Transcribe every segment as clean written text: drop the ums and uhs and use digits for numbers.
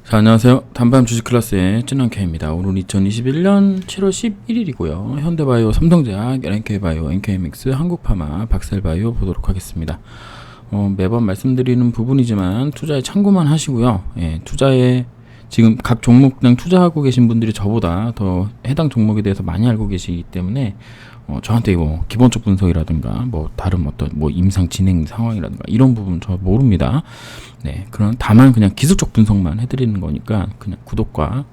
자, 안녕하세요. 단밤 주식 클래스의 찐한케입니다. 오늘 2021년 7월 11일이고요. 현대바이오, 삼성제약, LNK바이오, NK믹스, 한국파마, 박셀바이오 보도록 하겠습니다. 매번 말씀드리는 부분이지만 투자에 참고만 하시고요. 투자에 지금 각 종목당 투자하고 계신 분들이 저보다 더 해당 종목에 대해서 많이 알고 계시기 때문에 저한테 뭐 기본적 분석이라든가 뭐 다른 어떤 뭐 임상 진행 상황이라든가 이런 부분 저 모릅니다. 네, 그런 다만 그냥 기술적 분석만 해드리는 거니까 그냥 구독과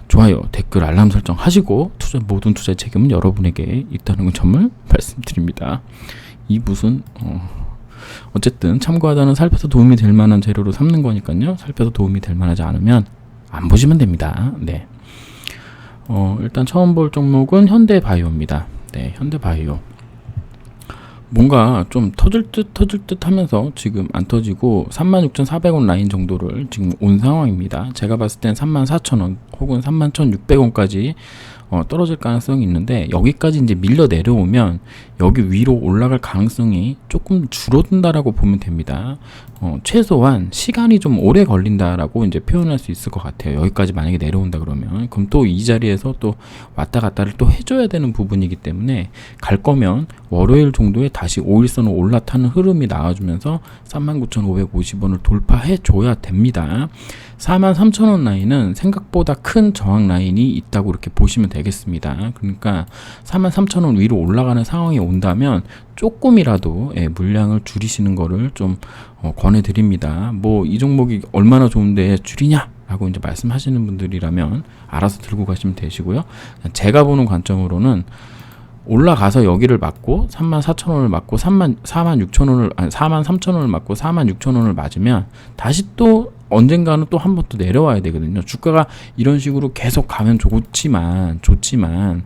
좋아요, 댓글, 알람 설정 하시고 모든 투자의 책임은 여러분에게 있다는 점을 말씀드립니다. 이 무슨 어쨌든 참고하다는 살펴서 도움이 될 만한 재료로 삼는 거니까요. 살펴서 도움이 될 만하지 않으면 안 보시면 됩니다. 네. 일단 처음 볼 종목은 현대바이오입니다. 네, 현대바이오. 뭔가 좀 터질 듯 하면서 지금 안 터지고 36,400원 라인 정도를 지금 온 상황입니다. 제가 봤을 땐 34,000원 혹은 31,600원까지 떨어질 가능성이 있는데 여기까지 이제 밀려 내려오면 여기 위로 올라갈 가능성이 조금 줄어든다라고 보면 됩니다. 최소한 시간이 좀 오래 걸린다라고 이제 표현할 수 있을 것 같아요. 여기까지 만약에 내려온다 그러면 그럼 또 이 자리에서 또 왔다 갔다를 또 해줘야 되는 부분이기 때문에 갈 거면 월요일 정도에 다시 5일선을 올라타는 흐름이 나와주면서 39,550원을 돌파해 줘야 됩니다. 43,000원 라인은 생각보다 큰 저항 라인이 있다고 이렇게 보시면 되겠습니다. 그러니까 43,000원 위로 올라가는 상황이 온다면 조금이라도 물량을 줄이시는 거를 좀 권해드립니다. 뭐 이 종목이 얼마나 좋은데 줄이냐 라고 이제 말씀하시는 분들이라면 알아서 들고 가시면 되시고요. 제가 보는 관점으로는 올라가서 여기를 맞고 34,000원을 맞고 46,000원을 아니 43,000원을 맞고 46,000원을 맞으면 다시 또 언젠가는 또 한 번 또 내려와야 되거든요. 주가가 이런 식으로 계속 가면 좋지만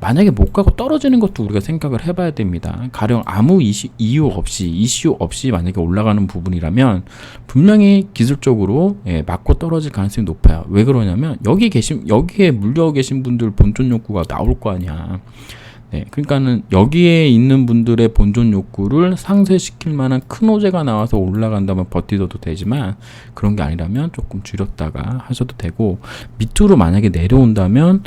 만약에 못 가고 떨어지는 것도 우리가 생각을 해봐야 됩니다. 가령 아무 이슈 없이 만약에 올라가는 부분이라면 분명히 기술적으로 맞고 떨어질 가능성이 높아요. 왜 그러냐면 여기에 물려 계신 분들 본전 욕구가 나올 거 아니야. 네, 그러니까는 여기에 있는 분들의 본전 욕구를 상쇄시킬 만한 큰 호재가 나와서 올라간다면 버티셔도 되지만 그런 게 아니라면 조금 줄였다가 하셔도 되고 밑으로 만약에 내려온다면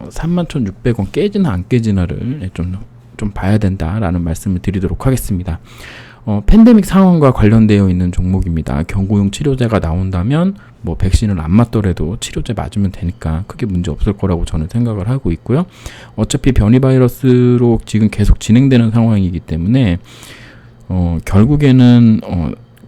31,600원 깨지나 안 깨지나를 좀 봐야 된다라는 말씀을 드리도록 하겠습니다. 팬데믹 상황과 관련되어 있는 종목입니다. 경구용 치료제가 나온다면 뭐 백신을 안 맞더라도 치료제 맞으면 되니까 크게 문제 없을 거라고 저는 생각을 하고 있고요. 어차피 변이 바이러스로 지금 계속 진행되는 상황이기 때문에 결국에는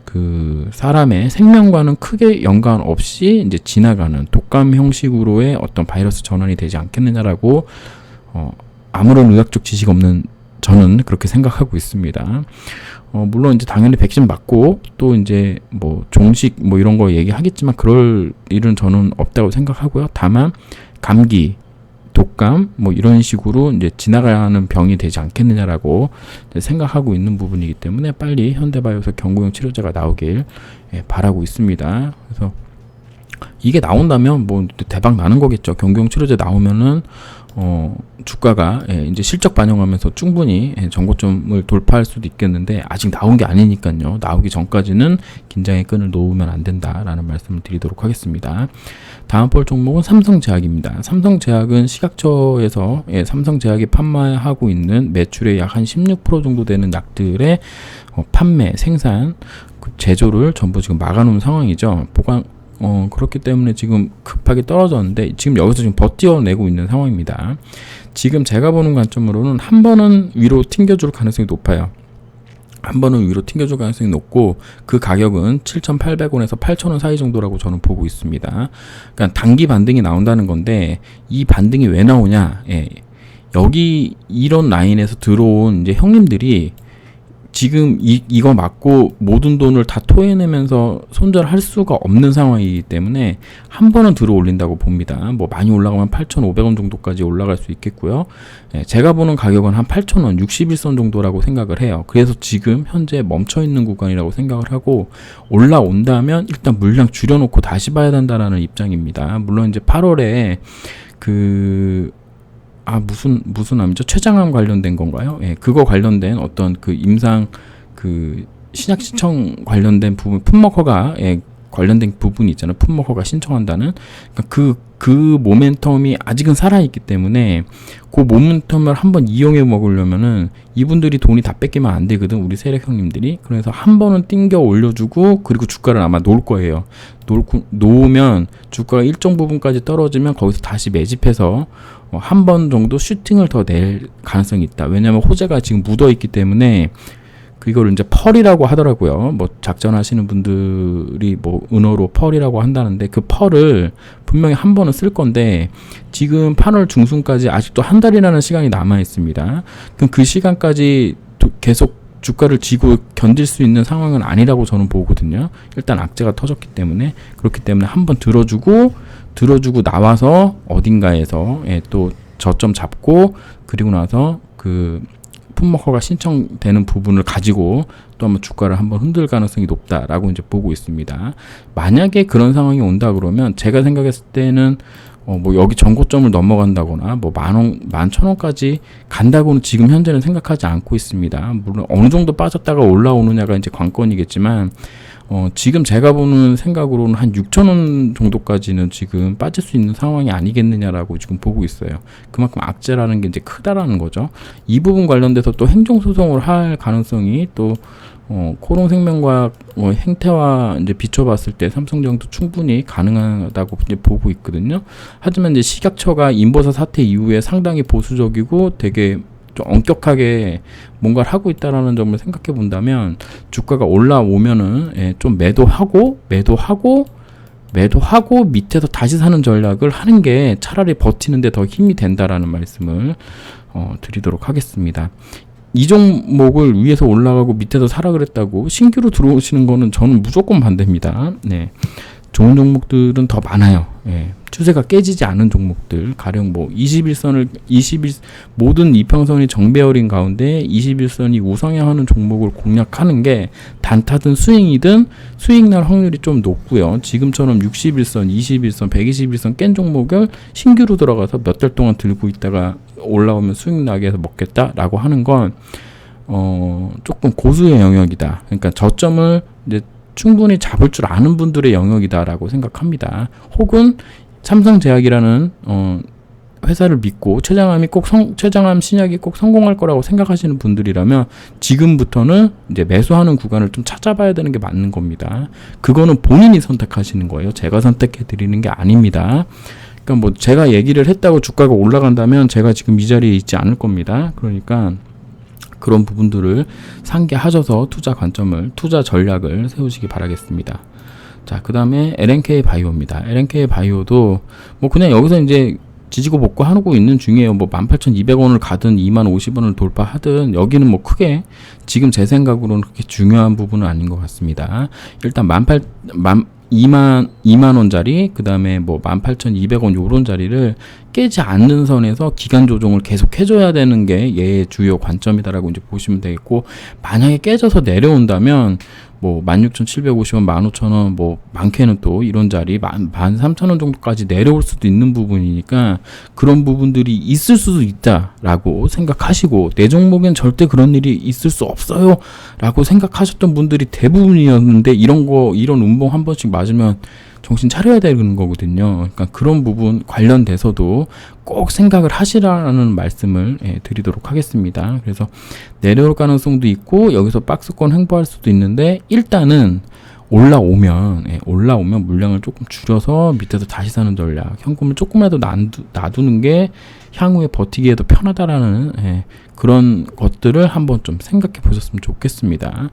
그 사람의 생명과는 크게 연관 없이 이제 지나가는 독감 형식으로의 어떤 바이러스 전환이 되지 않겠느냐라고 아무런 의학적 지식 없는 저는 그렇게 생각하고 있습니다. 물론 이제 당연히 백신 맞고 또 이제 뭐 종식 뭐 이런 거 얘기하겠지만 그럴 일은 저는 없다고 생각하고요. 다만 감기, 독감 뭐 이런 식으로 이제 지나가야 하는 병이 되지 않겠느냐라고 생각하고 있는 부분이기 때문에 빨리 현대바이오에서 경구용 치료제가 나오길 바라고 있습니다. 그래서 이게 나온다면 뭐 대박 나는 거겠죠. 경구용 치료제 나오면은 주가가 이제 실적 반영하면서 충분히 전고점을 돌파할 수도 있겠는데 아직 나온 게 아니니까요. 나오기 전까지는 긴장의 끈을 놓으면 안 된다라는 말씀을 드리도록 하겠습니다. 다음 볼 종목은 삼성제약입니다. 삼성제약은 시각처에서 삼성제약이 판매하고 있는 매출의 약 한 16% 정도 되는 약들의 판매, 생산, 제조를 전부 지금 막아놓은 상황이죠. 그렇기 때문에 지금 급하게 떨어졌는데 지금 여기서 지금 버텨내고 있는 상황입니다. 지금 제가 보는 관점으로는 한 번은 위로 튕겨줄 가능성이 높아요. 한 번은 위로 튕겨줄 가능성이 높고 그 가격은 7,800원에서 8,000원 사이 정도라고 저는 보고 있습니다. 그러니까 단기 반등이 나온다는 건데 이 반등이 왜 나오냐? 여기 이런 라인에서 들어온 이제 형님들이 지금 이거 맞고 모든 돈을 다 토해내면서 손절할 수가 없는 상황이기 때문에 한 번은 들어 올린다고 봅니다. 뭐 많이 올라가면 8,500원 정도까지 올라갈 수 있겠고요. 제가 보는 가격은 한 8,000원, 61선 정도라고 생각을 해요. 그래서 지금 현재 멈춰있는 구간이라고 생각을 하고 올라온다면 일단 물량 줄여놓고 다시 봐야 된다라는 입장입니다. 물론 이제 8월에 무슨 암이죠? 췌장암 관련된 건가요? 그거 관련된 어떤 그 임상 그 신약 신청 관련된 부분 품목 허가 관련된 부분이 있잖아요. 풋먹어가 신청한다는. 그러니까 그 모멘텀이 아직은 살아있기 때문에 그 모멘텀을 한번 이용해 먹으려면은 이분들이 돈이 다 뺏기면 안 되거든. 우리 세력 형님들이. 그래서 한 번은 띵겨 올려주고 그리고 주가를 아마 놓을 거예요. 놓으면 주가가 일정 부분까지 떨어지면 거기서 다시 매집해서 한 번 정도 슈팅을 더 낼 가능성이 있다. 왜냐하면 호재가 지금 묻어 있기 때문에 이거를 이제 펄이라고 하더라고요. 뭐 작전하시는 분들이 뭐 은어로 펄이라고 한다는데 그 펄을 분명히 한 번은 쓸 건데 지금 8월 중순까지 아직도 한 달이라는 시간이 남아 있습니다. 그럼 그 시간까지 계속 주가를 쥐고 견딜 수 있는 상황은 아니라고 저는 보거든요. 일단 악재가 터졌기 때문에. 그렇기 때문에 한번 들어주고 나와서 어딘가에서 또 저점 잡고 그리고 나서 그 풋먹허가 신청되는 부분을 가지고 또 한번 주가를 한번 흔들 가능성이 높다라고 이제 보고 있습니다. 만약에 그런 상황이 온다 그러면 제가 생각했을 때는 뭐 여기 전고점을 넘어간다거나 뭐 11,000원까지 간다고는 지금 현재는 생각하지 않고 있습니다. 물론 어느 정도 빠졌다가 올라오느냐가 이제 관건이겠지만 지금 제가 보는 생각으로는 한 6,000원 정도까지는 지금 빠질 수 있는 상황이 아니겠느냐라고 지금 보고 있어요. 그만큼 악재라는 게 이제 크다라는 거죠. 이 부분 관련돼서 또 행정소송을 할 가능성이 또 코롱생명과학 행태와 이제 비춰봤을 때 삼성전도 충분히 가능하다고 이제 보고 있거든요. 하지만 이제 식약처가 인버서 사태 이후에 상당히 보수적이고 되게 좀 엄격하게 뭔가를 하고 있다라는 점을 생각해 본다면 주가가 올라오면은 좀 매도하고 밑에서 다시 사는 전략을 하는 게 차라리 버티는데 더 힘이 된다라는 말씀을 드리도록 하겠습니다. 이 종목을 위에서 올라가고 밑에서 사라 그랬다고 신규로 들어오시는 거는 저는 무조건 반대입니다. 네. 좋은 종목들은 더 많아요. 추세가 깨지지 않은 종목들, 가령 뭐 21선을 모든 이평선이 정배열인 가운데 21선이 우상향하는 종목을 공략하는 게 단타든 스윙이든 수익 날 확률이 좀 높고요. 지금처럼 61선, 21선, 121선 깬 종목을 신규로 들어가서 몇 달 동안 들고 있다가 올라오면 수익 나게 해서 먹겠다라고 하는 건 조금 고수의 영역이다. 그러니까 저점을 이제 충분히 잡을 줄 아는 분들의 영역이다라고 생각합니다. 혹은 삼성제약이라는 회사를 믿고 최장암 신약이 꼭 성공할 거라고 생각하시는 분들이라면 지금부터는 이제 매수하는 구간을 좀 찾아봐야 되는 게 맞는 겁니다. 그거는 본인이 선택하시는 거예요. 제가 선택해 드리는 게 아닙니다. 그러니까 뭐 제가 얘기를 했다고 주가가 올라간다면 제가 지금 이 자리에 있지 않을 겁니다. 그러니까 그런 부분들을 상기하셔서 투자 전략을 세우시기 바라겠습니다. 자, 그 다음에 LNK 바이오입니다. LNK 바이오도 뭐 그냥 여기서 이제 지지고 볶고 하고 있는 중이에요. 뭐 18,200원을 가든 2050원을 돌파하든 여기는 뭐 크게 지금 제 생각으로는 그렇게 중요한 부분은 아닌 것 같습니다. 일단 2만원짜리, 그 다음에 뭐 18,200원 요런 자리를 깨지 않는 선에서 기간 조정을 계속 해줘야 되는 게 얘의 주요 관점이다라고 이제 보시면 되겠고, 만약에 깨져서 내려온다면 뭐 16,750원, 15,000원, 뭐 많게는 또 이런 자리 13,000원 정도까지 내려올 수도 있는 부분이니까 그런 부분들이 있을 수도 있다라고 생각하시고, 내 종목엔 절대 그런 일이 있을 수 없어요 라고 생각하셨던 분들이 대부분이었는데, 이런 운봉 한 번씩 맞으면 정신 차려야 되는 거거든요. 그러니까 그런 부분 관련돼서도 꼭 생각을 하시라는 말씀을 드리도록 하겠습니다. 그래서 내려올 가능성도 있고 여기서 박스권 횡보할 수도 있는데, 일단은 올라오면 물량을 조금 줄여서 밑에서 다시 사는 전략, 현금을 조금이라도 놔두는 게 향후에 버티기에도 편하다라는 그런 것들을 한번 좀 생각해 보셨으면 좋겠습니다.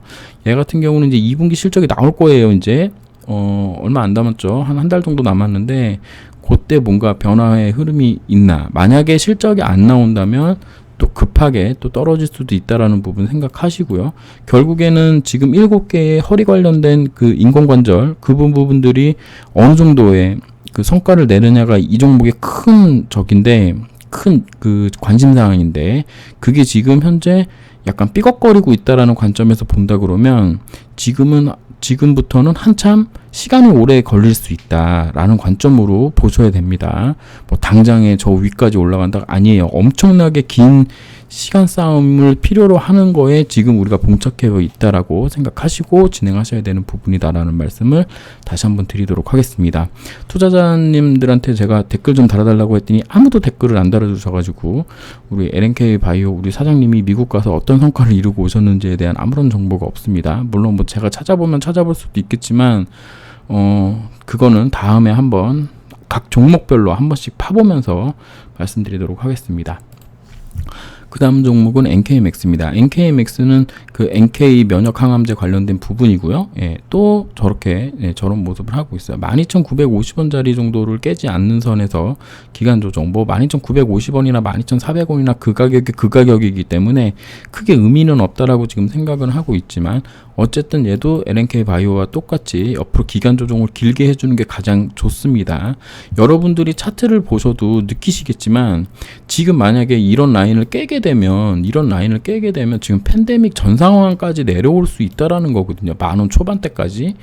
얘 같은 경우는 이제 2분기 실적이 나올 거예요. 이제 얼마 안 남았죠. 한 달 정도 남았는데 그때 뭔가 변화의 흐름이 있나. 만약에 실적이 안 나온다면 또 급하게 또 떨어질 수도 있다라는 부분 생각하시고요. 결국에는 지금 7개의 허리 관련된 그 인공관절 그 부분들이 어느 정도의 그 성과를 내느냐가 이 종목의 큰 적인데, 큰 그 관심사항인데, 그게 지금 현재 약간 삐걱거리고 있다라는 관점에서 본다 그러면 지금부터는 한참 시간이 오래 걸릴 수 있다라는 관점으로 보셔야 됩니다. 뭐 당장에 저 위까지 올라간다? 아니에요. 엄청나게 긴 시간 싸움을 필요로 하는 거에 지금 우리가 봉착해 있다라고 생각하시고 진행하셔야 되는 부분이다라는 말씀을 다시 한번 드리도록 하겠습니다. 투자자님들한테 제가 댓글 좀 달아달라고 했더니 아무도 댓글을 안 달아주셔가지고 우리 LNK 바이오 우리 사장님이 미국 가서 어떤 성과를 이루고 오셨는지에 대한 아무런 정보가 없습니다. 물론 뭐 제가 찾아보면 찾아볼 수도 있겠지만 그거는 다음에 한번 각 종목별로 한 번씩 파보면서 말씀드리도록 하겠습니다. 그 다음 종목은 NKMX입니다. NKMX는 그 NK 면역 항암제 관련된 부분이고요. 예, 또 저렇게 저런 모습을 하고 있어요. 12,950원짜리 정도를 깨지 않는 선에서 기간 조정, 뭐 12,950원이나 12,400원이나 그 가격이기 때문에 크게 의미는 없다라고 지금 생각은 하고 있지만 어쨌든 얘도 LNK 바이오와 똑같이 옆으로 기간 조정을 길게 해주는 게 가장 좋습니다. 여러분들이 차트를 보셔도 느끼시겠지만 지금 만약에 이런 라인을 깨게 되면 지금 팬데믹 전 상황까지 내려올 수 있다라는 거거든요. 10,000원 초반대까지.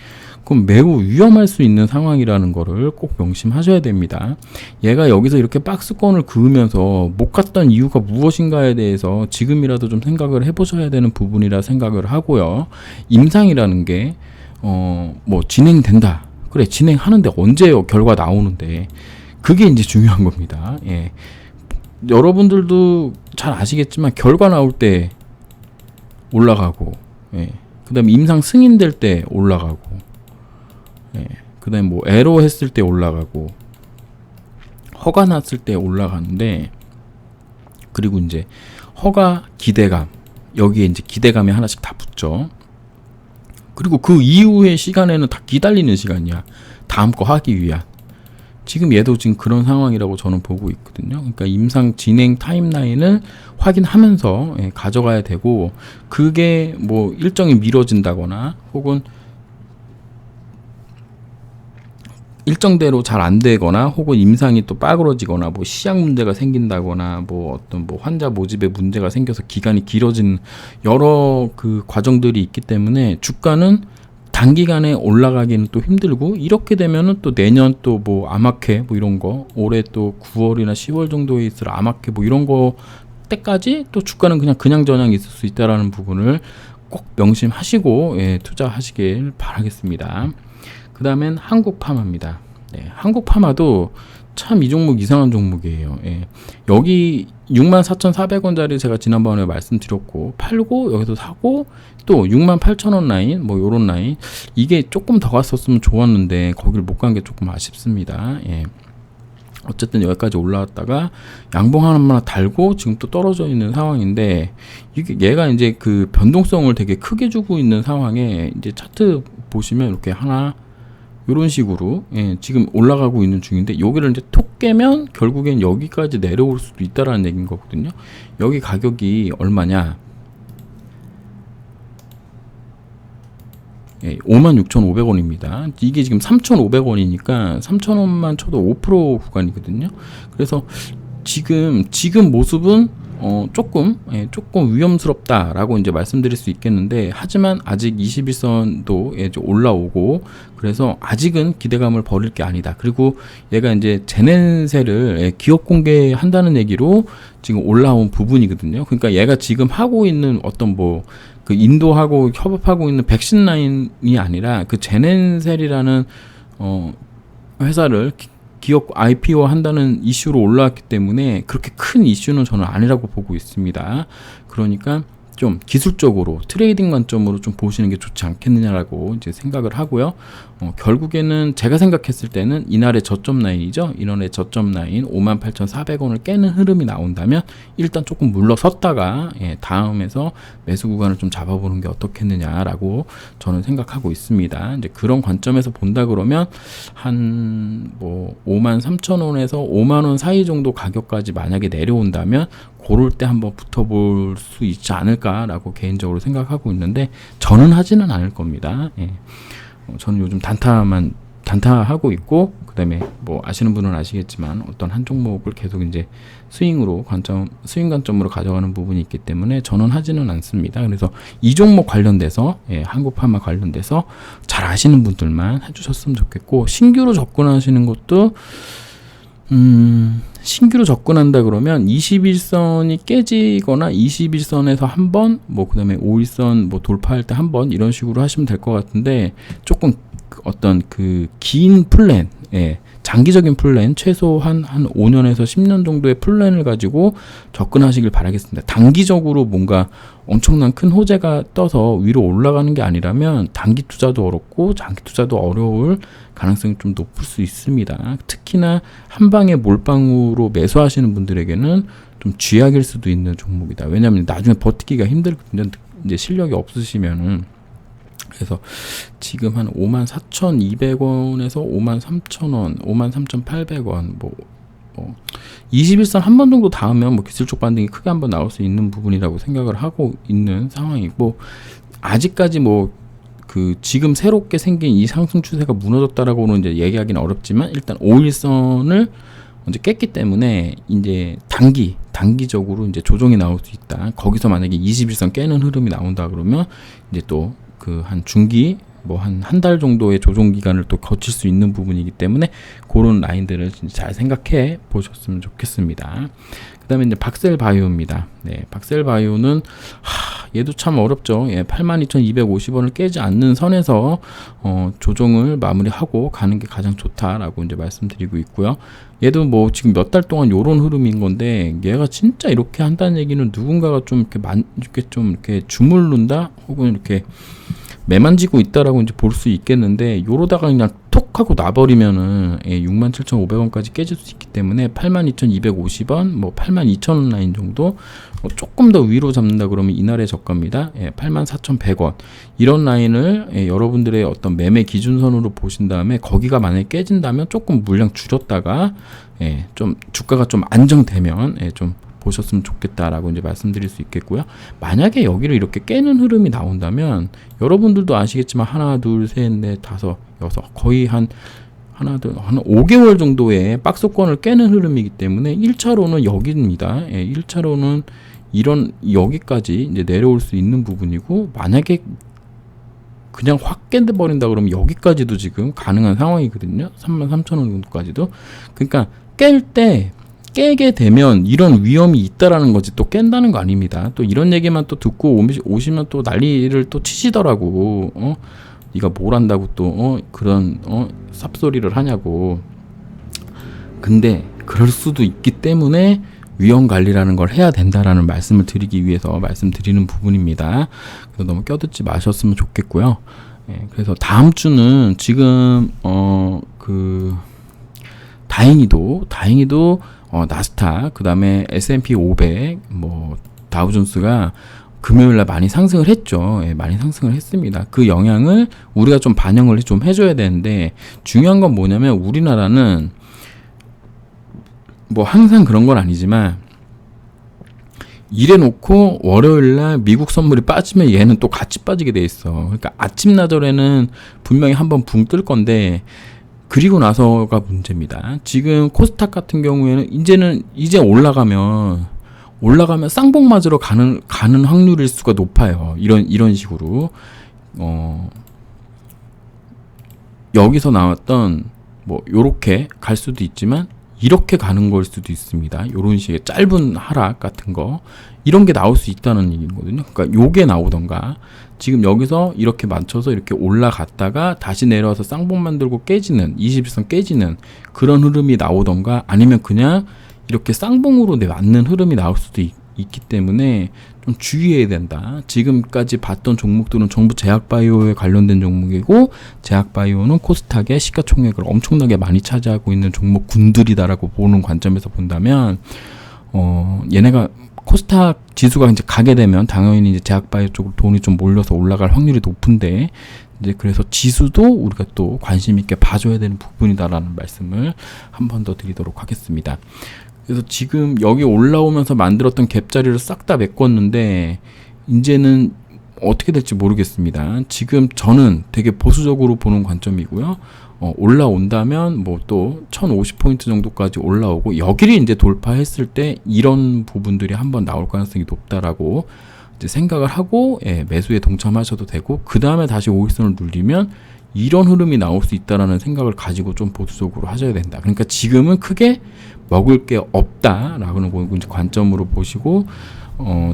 그럼 매우 위험할 수 있는 상황이라는 거를 꼭 명심하셔야 됩니다. 얘가 여기서 이렇게 박스권을 그으면서 못 갔던 이유가 무엇인가에 대해서 지금이라도 좀 생각을 해보셔야 되는 부분이라 생각을 하고요. 임상이라는 게 뭐 진행된다. 그래, 진행하는데 언제요? 결과 나오는데. 그게 이제 중요한 겁니다. 예. 여러분들도 잘 아시겠지만 결과 나올 때 올라가고, 예. 그 다음에 임상 승인될 때 올라가고, 예. 그 다음에 뭐 에러 했을 때 올라가고, 허가 났을 때 올라가는데, 그리고 이제 허가, 기대감, 여기에 이제 기대감이 하나씩 다 붙죠. 그리고 그 이후의 시간에는 다 기다리는 시간이야. 다음 거 하기 위한. 지금 얘도 지금 그런 상황이라고 저는 보고 있거든요. 그러니까 임상 진행 타임라인을 확인하면서 가져가야 되고, 그게 뭐 일정이 미뤄진다거나 혹은 일정대로 잘 안 되거나 혹은 임상이 또 빠그러지거나 뭐 시약 문제가 생긴다거나 뭐 어떤 뭐 환자 모집에 문제가 생겨서 기간이 길어진 여러 그 과정들이 있기 때문에 주가는 단기간에 올라가기는 또 힘들고, 이렇게 되면은 또 내년 또 뭐 암학회 뭐 이런 거, 올해 또 9월이나 10월 정도에 있을 암학회 뭐 이런 거 때까지 또 주가는 그냥 저냥 있을 수 있다라는 부분을 꼭 명심하시고 투자하시길 바라겠습니다. 그 다음엔 한국파마입니다. 네, 한국파마도 참 이 종목 이상한 종목이에요. 예. 여기 64,400원짜리 제가 지난번에 말씀드렸고, 팔고 여기서 사고 또 68,000원 라인, 뭐 요런 라인, 이게 조금 더 갔었으면 좋았는데 거길 못 간 게 조금 아쉽습니다. 예. 어쨌든 여기까지 올라왔다가 양봉 하나 달고 지금 또 떨어져 있는 상황인데, 이게 얘가 이제 그 변동성을 되게 크게 주고 있는 상황에 이제 차트 보시면 이렇게 하나 이런 식으로 지금 올라가고 있는 중인데, 여기를 이제 톡 깨면 결국엔 여기까지 내려올 수도 있다라는 얘기인 거거든요. 여기 가격이 얼마냐? 56,500원입니다. 이게 지금 3,500원이니까 3,000원만 쳐도 5% 구간이거든요. 그래서 지금 모습은 조금 위험스럽다라고 이제 말씀드릴 수 있겠는데, 하지만 아직 21선도 이제 올라오고, 그래서 아직은 기대감을 버릴 게 아니다. 그리고 얘가 이제 제넨셀을 기업 공개한다는 얘기로 지금 올라온 부분이거든요. 그러니까 얘가 지금 하고 있는 어떤 뭐 그 인도하고 협업하고 있는 백신 라인이 아니라 그 제넨셀이라는 회사를 기업 IPO 한다는 이슈로 올라왔기 때문에 그렇게 큰 이슈는 저는 아니라고 보고 있습니다. 그러니까 좀 기술적으로 트레이딩 관점으로 좀 보시는 게 좋지 않겠느냐라고 이제 생각을 하고요. 결국에는 제가 생각했을 때는 이날의 저점 라인이죠. 이날의 저점 라인 58,400원을 깨는 흐름이 나온다면 일단 조금 물러섰다가 다음에서 매수 구간을 좀 잡아보는 게 어떻겠느냐라고 저는 생각하고 있습니다. 이제 그런 관점에서 본다 그러면 한 뭐 53,000원에서 5만원 사이 정도 가격까지 만약에 내려온다면 고를 때 한번 붙어볼 수 있지 않을까라고 개인적으로 생각하고 있는데, 저는 하지는 않을 겁니다. 저는 요즘 단타하고 있고, 그 다음에 뭐 아시는 분은 아시겠지만 어떤 한 종목을 계속 이제 스윙 관점으로 가져가는 부분이 있기 때문에 저는 하지는 않습니다. 그래서 이 종목 관련돼서 한국파마 관련돼서 잘 아시는 분들만 해주셨으면 좋겠고, 신규로 접근하시는 것도 신규로 접근한다 그러면 21선이 깨지거나 21선에서 한 번, 뭐 그다음에 5일선 뭐 돌파할 때 한 번 이런 식으로 하시면 될 것 같은데 조금 어떤 그 긴 플랜, 장기적인 플랜, 최소한 한 5년에서 10년 정도의 플랜을 가지고 접근하시길 바라겠습니다. 단기적으로 뭔가 엄청난 큰 호재가 떠서 위로 올라가는 게 아니라면 단기 투자도 어렵고 장기 투자도 어려울 가능성이 좀 높을 수 있습니다. 특히나 한 방에 몰빵으로 매수하시는 분들에게는 좀 쥐약일 수도 있는 종목이다. 왜냐하면 나중에 버티기가 힘들거든요. 이제 실력이 없으시면은. 그래서 지금 한 54,200원에서 53,000원, 53,800원, 21선 한 번 정도 닿으면 뭐 기술적 반등이 크게 한번 나올 수 있는 부분이라고 생각을 하고 있는 상황이고, 아직까지 뭐 그 지금 새롭게 생긴 이 상승 추세가 무너졌다라고는 이제 얘기하기는 어렵지만 일단 5일선을 먼저 깼기 때문에 이제 단기적으로 이제 조정이 나올 수 있다. 거기서 만약에 21선 깨는 흐름이 나온다 그러면 이제 또 그 한 중기 뭐 한 달 정도의 조정 기간을 또 거칠 수 있는 부분이기 때문에 그런 라인들을 잘 생각해 보셨으면 좋겠습니다. 그다음에 이제 박셀바이오입니다. 네, 박셀바이오는 얘도 참 어렵죠. 82,250원을 깨지 않는 선에서 조정을 마무리하고 가는 게 가장 좋다라고 이제 말씀드리고 있고요. 얘도 뭐 지금 몇 달 동안 요런 흐름인 건데, 얘가 진짜 이렇게 한다는 얘기는 누군가가 좀 이렇게 주물른다 혹은 이렇게 매만지고 있다라고 이제 볼 수 있겠는데, 요러다가 그냥 톡 하고 놔버리면은 67,500원까지 깨질 수 있기 때문에 82,250원, 뭐 82,000원 라인 정도, 조금 더 위로 잡는다 그러면 이날의 저가입니다. 84,100원 이런 라인을 여러분들의 어떤 매매 기준선으로 보신 다음에 거기가 만약에 깨진다면 조금 물량 줄였다가 좀 주가가 좀 안정되면 좀 보셨으면 좋겠다라고 이제 말씀드릴 수 있겠고요. 만약에 여기를 이렇게 깨는 흐름이 나온다면 여러분들도 아시겠지만 하나, 둘, 셋, 넷, 다섯, 여섯, 거의 한 5개월 정도의 박스권을 깨는 흐름이기 때문에 1차로는 여기입니다. 1차로는 여기까지 이제 내려올 수 있는 부분이고, 만약에 그냥 확 깨버린다 그러면 여기까지도 지금 가능한 상황이거든요. 33,000원 정도까지도. 그러니까 깨게 되면 이런 위험이 있다라는 거지, 또 깬다는 거 아닙니다. 또 이런 얘기만 또 듣고 오시면 또 난리를 또 치시더라고. 네가 뭘 한다고 또 그런 쌉소리를 하냐고. 근데 그럴 수도 있기 때문에 위험 관리라는 걸 해야 된다라는 말씀을 드리기 위해서 말씀드리는 부분입니다. 그래서 너무 껴듣지 마셨으면 좋겠고요. 그래서 다음 주는 지금 다행히도 나스닥, 그 다음에 S&P 500, 뭐 다우존스가 금요일날 많이 상승을 했죠. 많이 상승을 했습니다. 그 영향을 우리가 좀 반영을 좀 해줘야 되는데, 중요한 건 뭐냐면 우리나라는 뭐 항상 그런 건 아니지만 이래놓고 월요일날 미국 선물이 빠지면 얘는 또 같이 빠지게 돼 있어. 그러니까 아침 나절에는 분명히 한번 붕 뜰 건데 그리고 나서가 문제입니다. 지금 코스닥 같은 경우에는 이제 올라가면 쌍봉 맞으러 가는 확률일 수가 높아요. 이런 식으로 여기서 나왔던 뭐 요렇게 갈 수도 있지만 이렇게 가는 걸 수도 있습니다. 요런 식의 짧은 하락 같은 거, 이런 게 나올 수 있다는 얘기거든요. 그러니까 요게 나오던가, 지금 여기서 이렇게 맞춰서 이렇게 올라갔다가 다시 내려와서 쌍봉 만들고 깨지는, 21선 깨지는 그런 흐름이 나오던가, 아니면 그냥 이렇게 쌍봉으로 맞는 흐름이 나올 수도 있기 때문에 좀 주의해야 된다. 지금까지 봤던 종목들은 전부 제약바이오에 관련된 종목이고, 제약바이오는 코스닥의 시가총액을 엄청나게 많이 차지하고 있는 종목군들이다라고 보는 관점에서 본다면, 얘네가 코스닥 지수가 이제 가게 되면 당연히 이제 제약바이오 쪽으로 돈이 좀 몰려서 올라갈 확률이 높은데, 이제 그래서 지수도 우리가 또 관심 있게 봐줘야 되는 부분이다라는 말씀을 한 번 더 드리도록 하겠습니다. 그래서 지금 여기 올라오면서 만들었던 갭자리를 싹 다 메꿨는데 이제는 어떻게 될지 모르겠습니다. 지금 저는 되게 보수적으로 보는 관점이고요. 올라온다면 뭐 또 1050포인트 정도까지 올라오고, 여기를 이제 돌파했을 때 이런 부분들이 한번 나올 가능성이 높다라고 이제 생각을 하고 매수에 동참하셔도 되고, 그 다음에 다시 5일선을 눌리면 이런 흐름이 나올 수 있다라는 생각을 가지고 좀 보수적으로 하셔야 된다. 그러니까 지금은 크게 먹을 게 없다라고 이제 관점으로 보시고,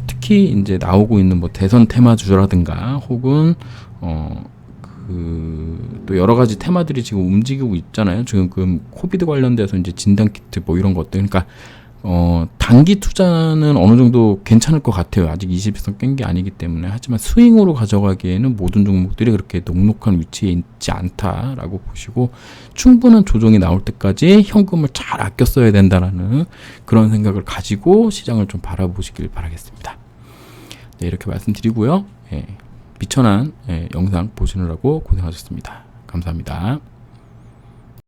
특히 이제 나오고 있는 뭐 대선 테마주라든가 혹은 또 여러 가지 테마들이 지금 움직이고 있잖아요. 지금 그 코비드 관련돼서 이제 진단키트 뭐 이런 것들. 그러니까 단기 투자는 어느 정도 괜찮을 것 같아요. 아직 20선 깬 게 아니기 때문에. 하지만 스윙으로 가져가기에는 모든 종목들이 그렇게 녹록한 위치에 있지 않다라고 보시고, 충분한 조정이 나올 때까지 현금을 잘 아껴 써야 된다라는 그런 생각을 가지고 시장을 좀 바라보시길 바라겠습니다. 네, 이렇게 말씀드리고요. 예, 비천한 영상 보시느라고 고생하셨습니다. 감사합니다.